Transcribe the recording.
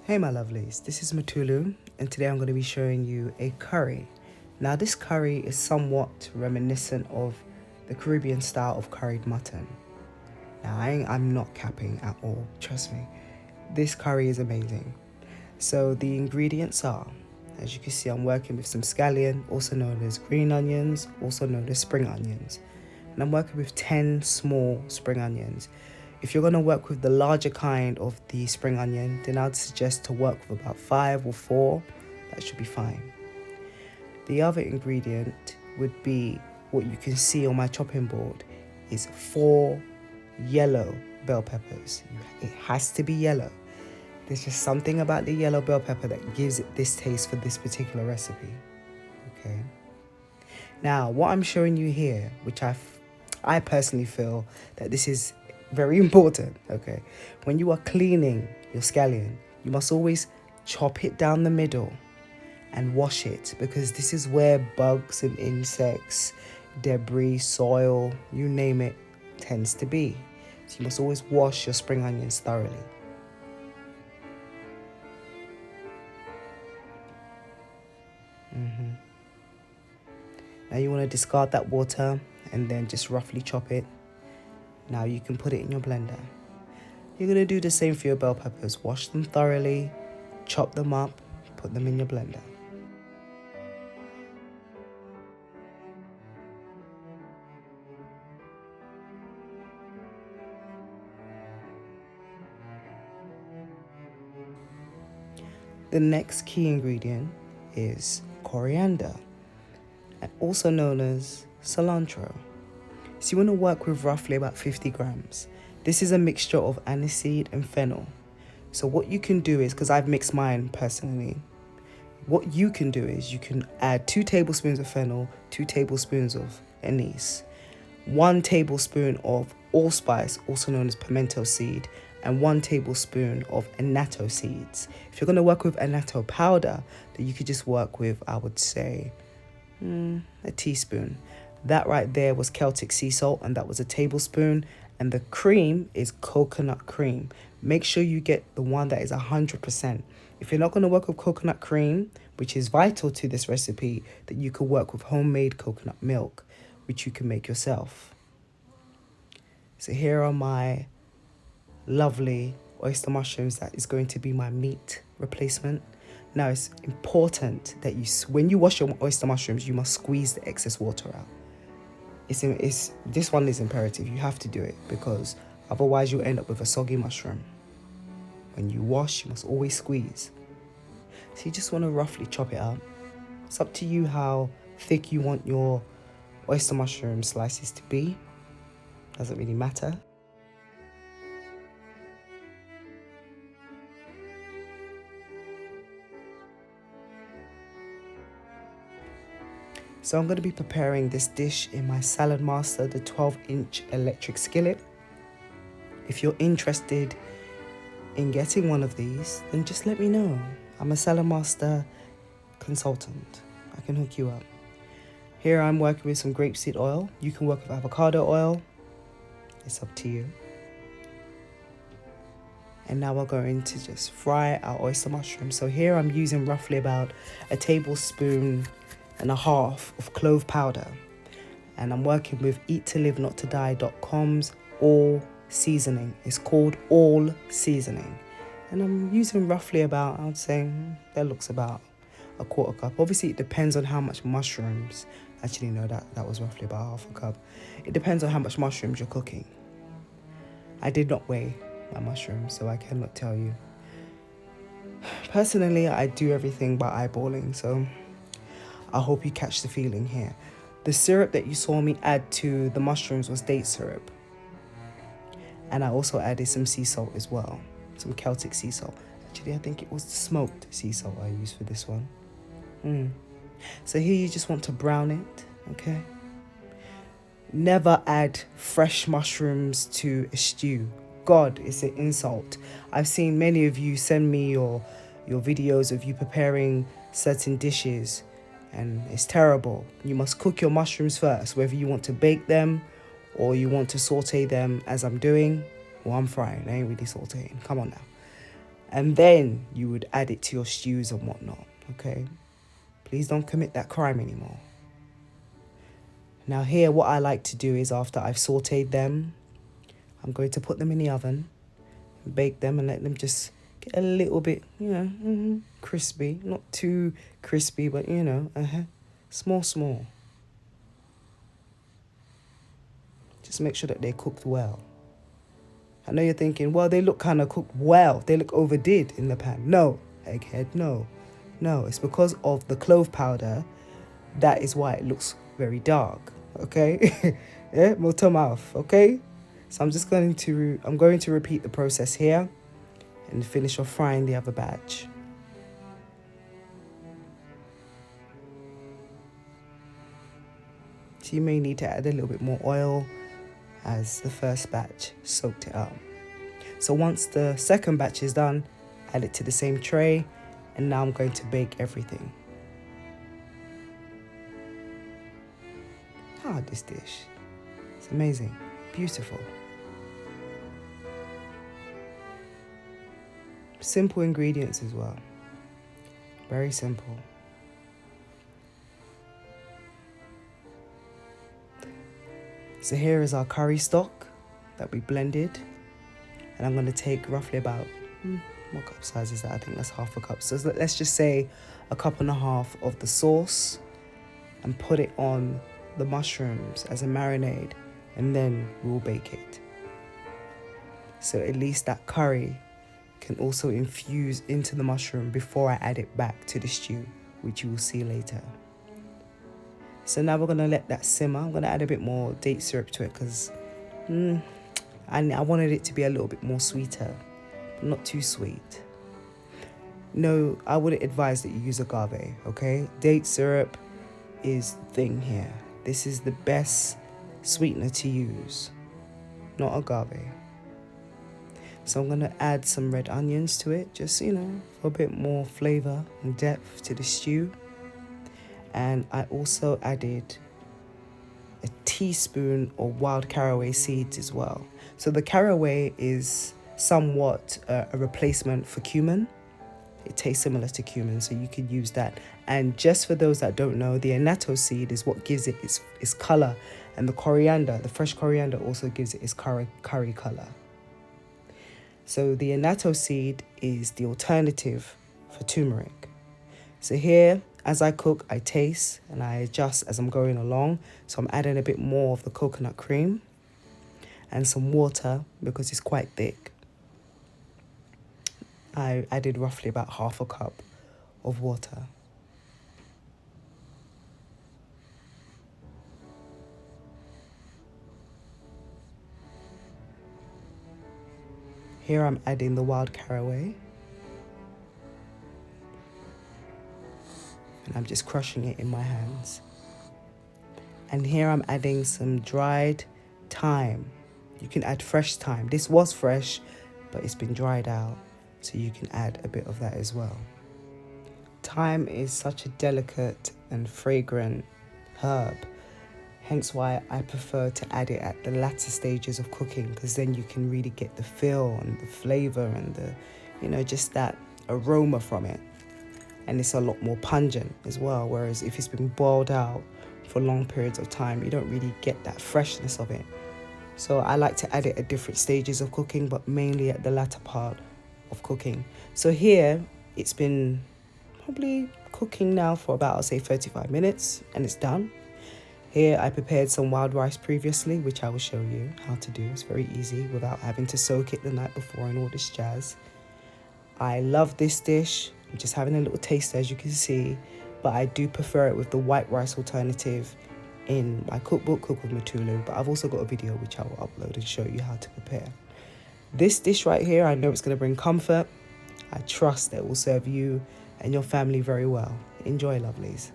Hey my lovelies, this is MUTULU and today I'm going to be showing you a curry. Now this curry is somewhat reminiscent of the Caribbean style of curried mutton. Now I'm not capping at all, trust me. This curry is amazing. So the ingredients are, as you can see, I'm working with some scallion, also known as green onions, also known as spring onions. And I'm working with 10 small spring onions. If you're going to work with the larger kind of the spring onion, then I'd suggest to work with about 5 or 4. That should be fine. The other ingredient would be what you can see on my chopping board is 4 yellow bell peppers. It has to be yellow. There's just something about the yellow bell pepper that gives it this taste for this particular recipe. Okay. Now, what I'm showing you here, which I personally feel that this is very important, okay? When you are cleaning your scallion, you must always chop it down the middle and wash it, because this is where bugs and insects, debris, soil, you name it, tends to be. So you must always wash your spring onions thoroughly. Now you want to discard that water and then just roughly chop it. Now you can put it in your blender. You're going to do the same for your bell peppers. Wash them thoroughly, chop them up, put them in your blender. The next key ingredient is coriander, also known as cilantro. So you want to work with roughly about 50 grams. This is a mixture of aniseed and fennel. So what you can do is, because I've mixed mine personally, what you can do is you can add 2 tablespoons of fennel, 2 tablespoons of anise, 1 tablespoon of allspice, also known as pimento seed, and 1 tablespoon of annatto seeds. If you're going to work with annatto powder, then you could just work with, I would say, a teaspoon. That right there was Celtic sea salt, and that was a tablespoon. And the cream is coconut cream. Make sure you get the one that is 100%. If you're not going to work with coconut cream, which is vital to this recipe, then you could work with homemade coconut milk, which you can make yourself. So here are my lovely oyster mushrooms. That is going to be my meat replacement. Now it's important that when you wash your oyster mushrooms, you must squeeze the excess water out. This one is imperative. You have to do it, because otherwise you'll end up with a soggy mushroom. When you wash, you must always squeeze. So you just want to roughly chop it up. It's up to you how thick you want your oyster mushroom slices to be. Doesn't really matter. So I'm going to be preparing this dish in my Salad Master, the 12-inch electric skillet. If you're interested in getting one of these, then just let me know. I'm a Salad Master consultant. I can hook you up. Here I'm working with some grapeseed oil. You can work with avocado oil. It's up to you. And now we're going to just fry our oyster mushrooms. So here I'm using roughly about a tablespoon and a half of clove powder, and I'm working with eattolivenotodie.com's all seasoning. It's called all seasoning, and I'm using roughly about, I would say that looks about a 1/4 cup. Obviously it depends on how much mushrooms. Actually no, that was roughly about 1/2 cup. It depends on how much mushrooms you're cooking. I did not weigh my mushrooms, so I cannot tell you. Personally, I do everything by eyeballing, so I hope you catch the feeling here. The syrup that you saw me add to the mushrooms was date syrup. And I also added some sea salt as well. Some Celtic sea salt. Actually, I think it was the smoked sea salt I used for this one. So here you just want to brown it, okay? Never add fresh mushrooms to a stew. God, it's an insult. I've seen many of you send me your videos of you preparing certain dishes, and it's terrible. You must cook your mushrooms first, whether you want to bake them or you want to saute them as I'm doing. Well, I'm frying, I ain't really sauteing. Come on now. And then you would add it to your stews and whatnot, okay? Please don't commit that crime anymore. Now here, what I like to do is after I've sauteed them, I'm going to put them in the oven, bake them and let them just get a little bit, crispy. Not too crispy, but small. Just make sure that they're cooked well. I know you're thinking, well, they look kind of cooked well. They look overdid in the pan. No, egghead, no. No, it's because of the clove powder. That is why it looks very dark, okay? Yeah, motor mouth, okay? So I'm going to repeat the process here and finish off frying the other batch. So you may need to add a little bit more oil as the first batch soaked it up. So once the second batch is done, add it to the same tray, and now I'm going to bake everything. This dish. It's amazing. Beautiful. Simple ingredients as well. Very simple. So here is our curry stock that we blended. And I'm going to take roughly about, what cup size is that? I think that's half a cup. So let's just say a cup and a half of the sauce and put it on the mushrooms as a marinade, and then we'll bake it. So at least that curry can also infuse into the mushroom before I add it back to the stew, which you will see later. So now we're going to let that simmer. I'm going to add a bit more date syrup to it because I wanted it to be a little bit more sweeter, but not too sweet. No, I wouldn't advise that you use agave, okay? Date syrup is the thing here. This is the best sweetener to use, not agave. So I'm going to add some red onions to it, just, for a bit more flavor and depth to the stew. And I also added a teaspoon of wild caraway seeds as well. So the caraway is somewhat a replacement for cumin. It tastes similar to cumin, so you could use that. And just for those that don't know, the annatto seed is what gives it its color. And the coriander, the fresh coriander, also gives it its curry color. So the annatto seed is the alternative for turmeric. So here, as I cook, I taste and I adjust as I'm going along. So I'm adding a bit more of the coconut cream and some water because it's quite thick. I added roughly about half a cup of water. Here I'm adding the wild caraway. And I'm just crushing it in my hands. And here I'm adding some dried thyme. You can add fresh thyme. This was fresh, but it's been dried out. So you can add a bit of that as well. Thyme is such a delicate and fragrant herb. Hence why I prefer to add it at the latter stages of cooking, because then you can really get the feel and the flavor and the, just that aroma from it. And it's a lot more pungent as well. Whereas if it's been boiled out for long periods of time, you don't really get that freshness of it. So I like to add it at different stages of cooking, but mainly at the latter part of cooking. So here it's been probably cooking now for about, I'll say 35 minutes, and it's done. Here I prepared some wild rice previously, which I will show you how to do. It's very easy without having to soak it the night before and all this jazz. I love this dish. I'm just having a little taste, as you can see, but I do prefer it with the white rice alternative in my cookbook, Cook with MUTULU, but I've also got a video which I will upload and show you how to prepare. This dish right here, I know it's going to bring comfort. I trust that it will serve you and your family very well. Enjoy, lovelies.